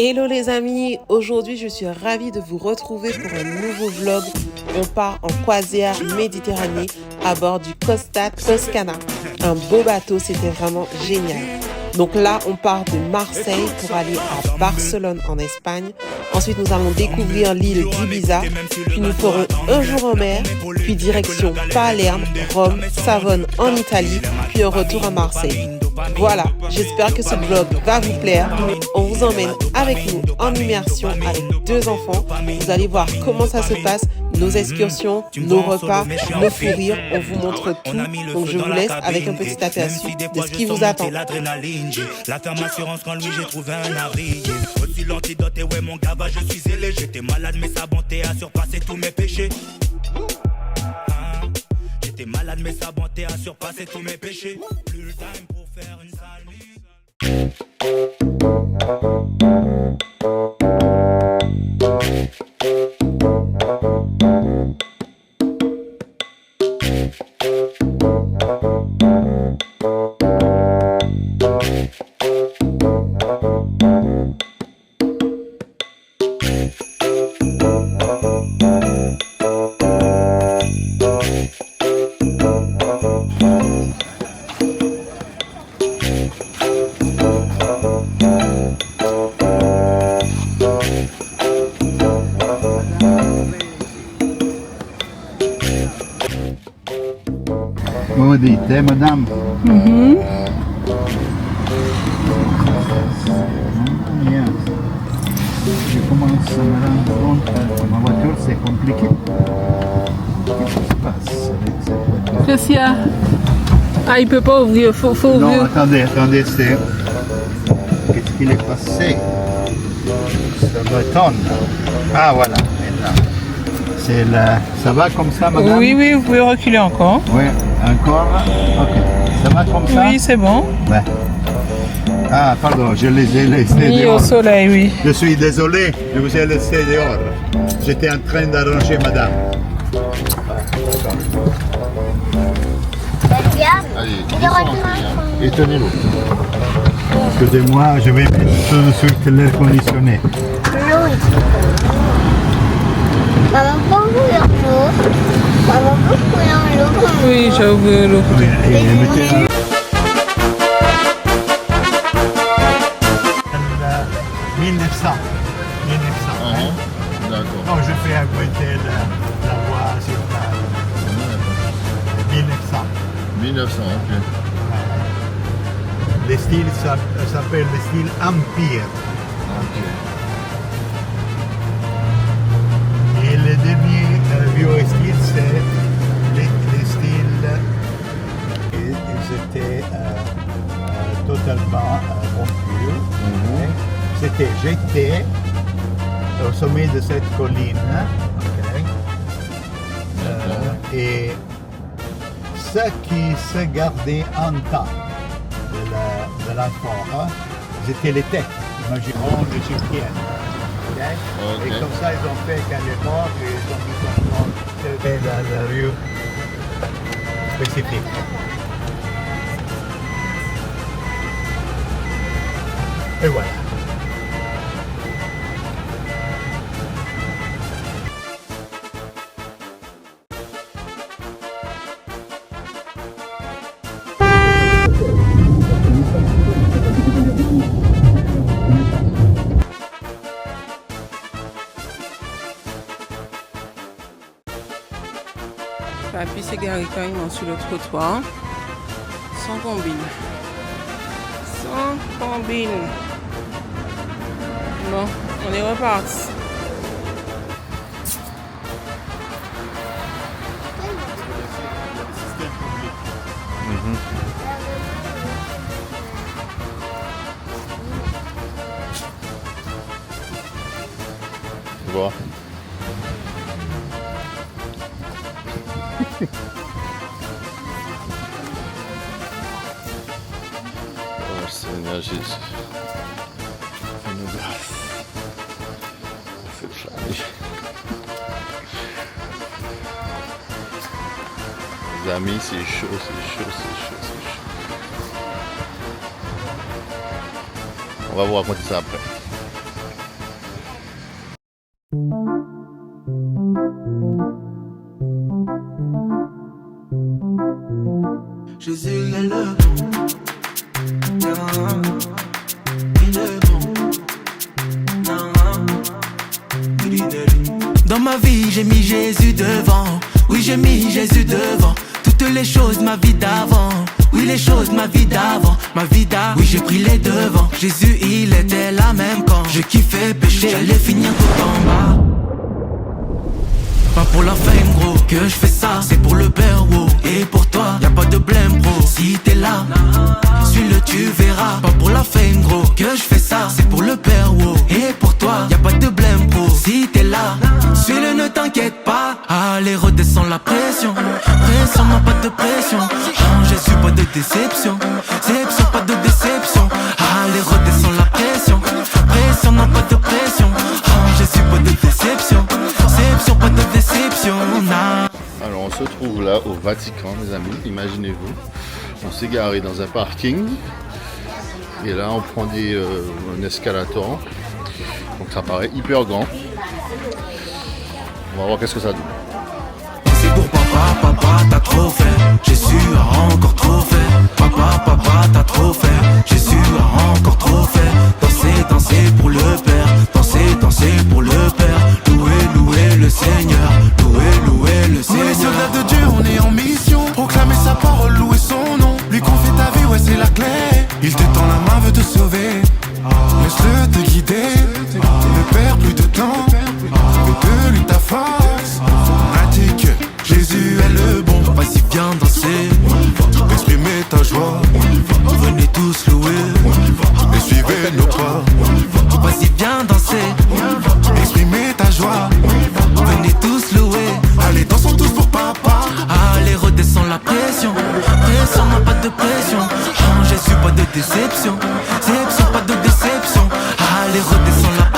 Hello les amis, aujourd'hui je suis ravie de vous retrouver pour un nouveau vlog. On part en croisière Méditerranée à bord du Costa Toscana. Un beau bateau, c'était vraiment génial. Donc là, on part de Marseille pour aller à Barcelone en Espagne. Ensuite, nous allons découvrir l'île d'Ibiza. Puis nous ferons un jour en mer, puis direction Palerme, Rome, Savone en Italie, puis un retour à Marseille. Voilà, j'espère que ce vlog va vous plaire. On vous emmène avec nous en immersion avec 2 enfants. Vous allez voir comment ça se passe, nos excursions, nos repas, nos fous rires. On vous montre tout. Donc je vous laisse avec un petit aperçu de ce qui vous attend. La ferme assurance quand lui j'ai trouvé un abri. Au-dessus l'antidote et ouais mon gars va je suis zélé. J'étais malade mais sa bonté a surpassé tous mes péchés. J'étais malade mais sa bonté a surpassé tous mes péchés. Plus le time pour faire une sale mise. Vous dites, madame? Bien. Je commence à me rendre compte que ma voiture c'est compliqué. Qu'est-ce qui se passe avec cette voiture? Qu'est-ce qu'il y a? Ah, il peut pas ouvrir, faut Non, ouvrir. attendez, c'est... Qu'est-ce qu'il est passé? Ça bâtonne. Ah voilà, maintenant. C'est la... Ça va comme ça, madame? Oui, oui, vous pouvez reculer encore. Oui, encore? Ok. Ça va comme ça? Oui, c'est bon. Ouais. Ah, pardon, je les ai laissés Mis dehors. au soleil, oui. Je suis désolé, je vous ai laissé dehors. J'étais en train d'arranger madame. Et tenez-le. Excusez-moi, je vais mettre tout de suite l'air conditionné. Maman peut ouvrir l'eau. Maman peut ouvrir l'eau. Oui, j'ai ouvert l'eau. Oui, et mettez 1900. 1900. Hein? D'accord. Non, je fais augmenter la voix sur la 1900. 1900, ok. Le style s'appelle le style Empire. Ok. Et le dernier vieux style, c'est le style. Ils étaient totalement rompus. C'était jeté au sommet de cette colline. Okay. Et ce qui se gardait en temps de l'amphore, c'était les têtes, imaginons l'égyptienne. Okay? Ok. Et comme ça, ils ont fait qu'à l'époque, ils ont mis son nom dans la rue spécifique. Et voilà. Papy s'est garé carrément sur le trottoir. Sans combine. Sans combine. Bon, on est reparti. Bon. Oh, c'est énergie. C'est chargé. Les amis, c'est chaud, c'est chaud, c'est chaud, c'est chaud. On va vous raconter ça après. Dans ma vie j'ai mis Jésus devant. Oui j'ai mis Jésus devant. Toutes les choses ma vie d'avant. Oui les choses ma vie d'avant. Ma vie d'avant. Oui j'ai pris les devants. Jésus il était là même quand je kiffais pécher. J'allais finir tout en bas. Pas pour la fame gros que je fais ça. C'est pour le père wow. Et pour toi y'a pas de blême bro. Si t'es là suis-le tu verras. Pas pour la fame gros que je fais ça. C'est pour le père wow. Et pour toi y'a pas de blême bro. Si t'es là suis-le ne t'inquiète pas. Allez redescends la pression. Pression non pas de pression. En Jésus pas de déception. Déception pas de déception. Allez redescends la pression. Pression non pas de pression. En Jésus pas de déception. Déception pas de déception. Nah. Alors on se trouve là au Vatican les amis, imaginez-vous. On s'est garé dans un parking. Et là on prend un escalator. Donc ça paraît hyper grand. On va voir qu'est-ce que ça donne. C'est pour papa, papa t'as trop fait. Jésus a encore trop fait. Papa, papa t'as trop fait. Jésus a encore trop fait. Danser, danser pour le Père. Danser, danser pour le Père. Louer, louer le Seigneur. Louer, louer le Seigneur. On est soldats de Dieu, on est en mission. Proclamer sa parole, louer son nom. Lui confier ta vie, ouais c'est la clé. Il te tend la main, veut te sauver. Laisse-le te guider. Ne perds plus de temps. Fais de lui ta force. Indique que Jésus est le bon. Vas-y viens danser. Exprimez ta joie. Venez tous louer. Et suivez nos pas. Vas-y viens danser. Exprimez ta joie. Venez tous louer. Allez dansons tous pour papa. Allez redescends la pression. Pression non pas de pression. En Jésus pas de déception. Déception pas de déception. Allez redescends la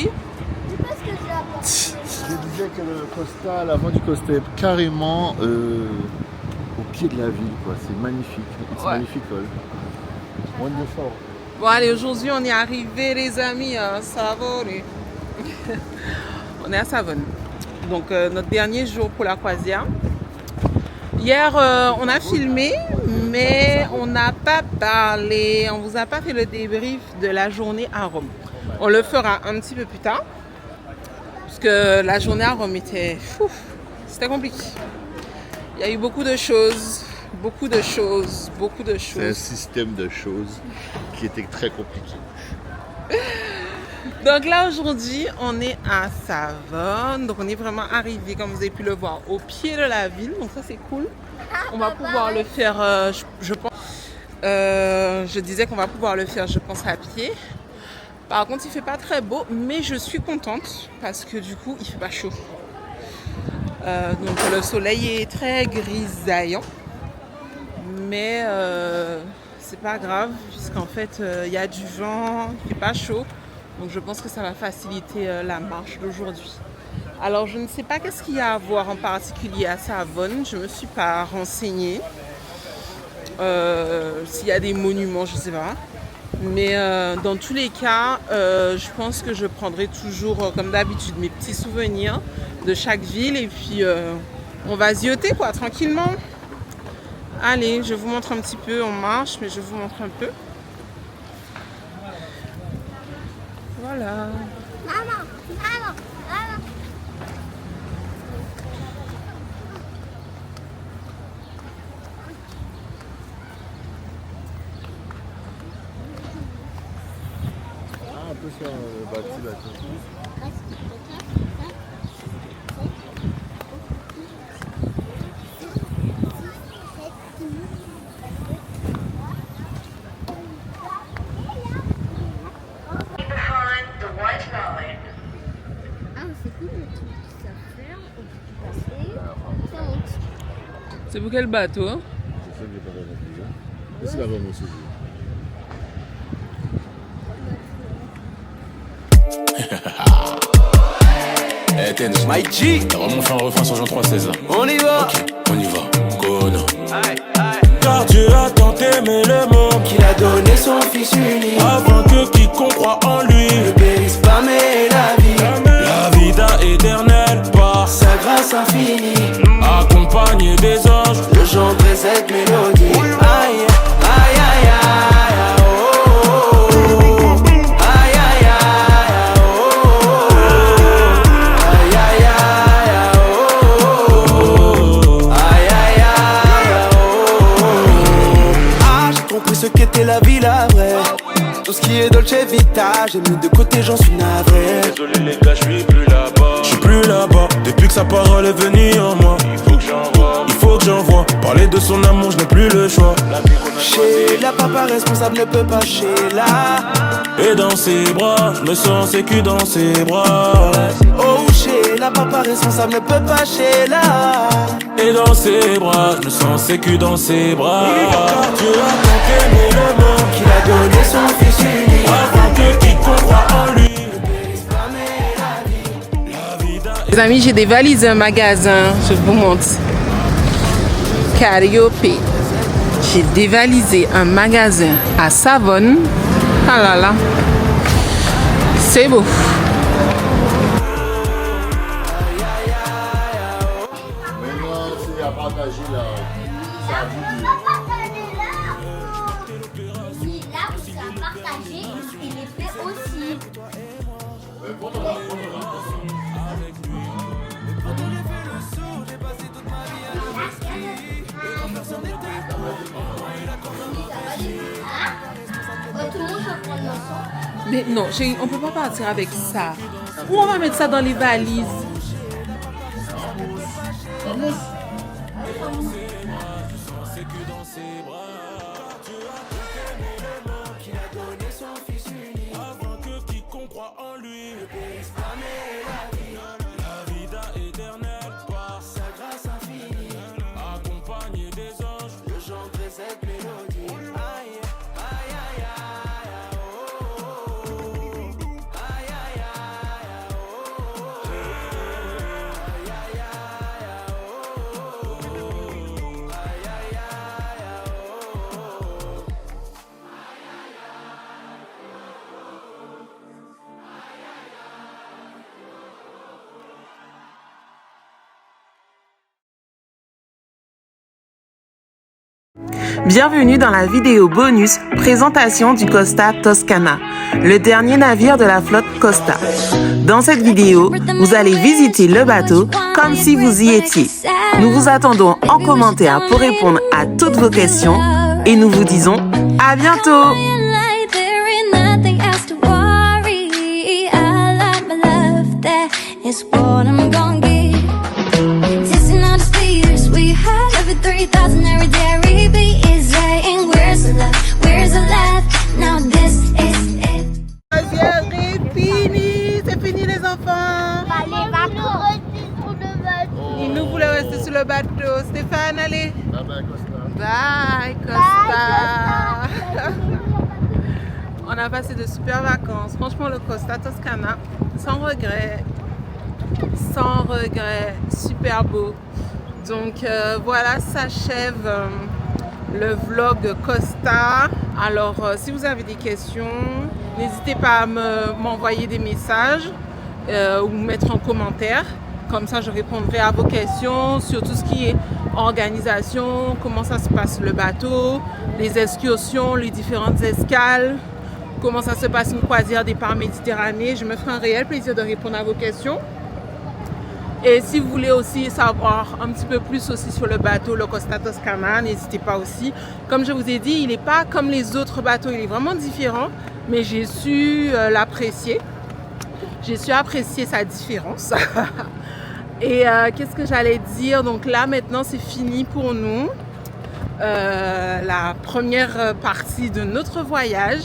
Oui. Parce que je l'ai apporté. Je disais que le Costa, l'avant du Costa est carrément au pied de la ville, quoi. C'est magnifique. It's Ouais. magnifical. Wonderful. Bon allez, aujourd'hui on est arrivé les amis à Savone. On est à Savone. Donc notre dernier jour pour la croisière. Hier on a filmé mais on n'a pas parlé, on vous a pas fait le débrief de la journée à Rome. On le fera un petit peu plus tard. Parce que la journée à Rome était c'était compliqué. Il y a eu beaucoup de choses. C'est un système de choses qui était très compliqué. Donc là aujourd'hui on est à Savone, donc on est vraiment arrivé comme vous avez pu le voir au pied de la ville, donc ça c'est cool. On va pouvoir le faire, je pense, je disais qu'on va pouvoir le faire je pense à pied. Par contre il fait pas très beau mais je suis contente parce que du coup il fait pas chaud. Donc le soleil est très grisaillant mais c'est pas grave puisqu'en fait il y a du vent, il fait pas chaud. Donc je pense que ça va faciliter la marche d'aujourd'hui. Alors je ne sais pas qu'est-ce qu'il y a à voir en particulier à Savone. Je ne me suis pas renseignée. S'il y a des monuments, je ne sais pas. Mais dans tous les cas, je pense que je prendrai toujours, comme d'habitude, mes petits souvenirs de chaque ville. Et puis on va zioter quoi, tranquillement. Allez, je vous montre un petit peu. On marche, mais je vous montre un peu. Voilà. Maman. Ah, un peu sur le bateau. Ah, c'est cool le truc qui ça ferme, on peut passer. Ça monte. C'est pour quel bateau? C'est ça que j'ai pas compris. Et c'est la bonne aussi. Eh Tennis, Mike G, vraiment fait un refrain sur Jean 316 là. On y va. Ok, on y va. Kono. Car Dieu a tant aimé le monde Qu'il a donné son fils unique afin que quiconque croit en lui ne périsse pas mais la vie. la vida éternelle par Sa grâce infinie, accompagné des anges. je chanterai cette mélodie. Aïe, aïe, aïe, aïe, oh, oh, oh. Aïe, aïe, aïe, oh, oh, oh. Aïe, aïe, aïe, oh, oh, oh. Aïe, aïe, aïe, oh, oh, oh. Ah, j'ai compris ce qu'était la vie, la vraie. Tout ce qui est dolce vita, j'ai mis de côté, j'en suis navré. Désolé les gars, je suis plus là-bas. Je suis plus là-bas, depuis que sa parole est venue en moi. Il faut que j'envoie, parler de son amour, je n'ai plus le choix. Chez la papa responsable ne peut pas chez la. Et dans ses bras, je me sens sécu dans ses bras. Oh, chez la papa responsable ne peut pas chez la. Et dans ses bras, je me sens sécu dans ses bras. Car Dieu a tant aimé le monde Qu'il a donné son fils unique afin que quiconque croit en lui. Les amis, j'ai des valises un magasin, je vous montre. Calliope. J'ai dévalisé un magasin à Savone. Ah là là. C'est beau. Maintenant, c'est à partager là. Ça a vu. Oui, là, vous avez partagé et l'épée aussi. Tout le monde peut prendre l'ensemble. Mais non, chérie, on peut pas partir avec ça. Où on va mettre ça dans les valises? Afin que quiconque croit en lui ne périsse pas mais la vie. La vida éternelle par sa grâce infinie, accompagné des anges, Je chanterai cette mélodie. Aïe, aïe, aïe, aïe, oh, oh, oh. Aïe, aïe, aïe, Bienvenue dans la vidéo bonus présentation du Costa Toscana, le dernier navire de la flotte Costa. Dans cette vidéo, vous allez visiter le bateau comme si vous y étiez. Nous vous attendons en commentaire pour répondre à toutes vos questions et nous vous disons à bientôt! It's what I'm gonna get. Testing all the speeders we had. Every 3,000 every day. Every beat is saying, where's the love? Where's the love? Now this is it. Croisière est finie. C'est fini les enfants. Les vacances. Et nous voulons rester sur le bateau. Stéphane, allez. Bye bye Costa. Bye Costa. On a passé de super vacances. Franchement, le Costa Toscana, sans regret. Sans regret, super beau. Donc voilà, s'achève le vlog Costa. Alors si vous avez des questions, n'hésitez pas à m'envoyer des messages ou mettre en commentaire. Comme ça je répondrai à vos questions sur tout ce qui est organisation, comment ça se passe le bateau, les excursions, les différentes escales, comment ça se passe une croisière départ Méditerranée. Je me ferai un réel plaisir de répondre à vos questions. Et si vous voulez aussi savoir un petit peu plus aussi sur le bateau, le Costa Toscana, n'hésitez pas aussi. Comme je vous ai dit, il n'est pas comme les autres bateaux, il est vraiment différent, mais j'ai su l'apprécier. J'ai su apprécier sa différence. Et qu'est-ce que j'allais dire? Donc là, maintenant, c'est fini pour nous. La première partie de notre voyage.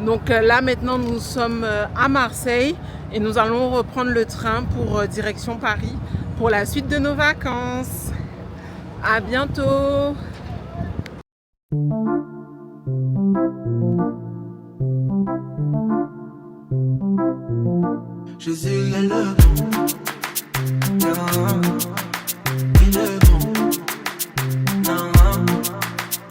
Donc là, maintenant, nous sommes à Marseille. Et nous allons reprendre le train pour direction Paris pour la suite de nos vacances. À bientôt! Jésus est le bon.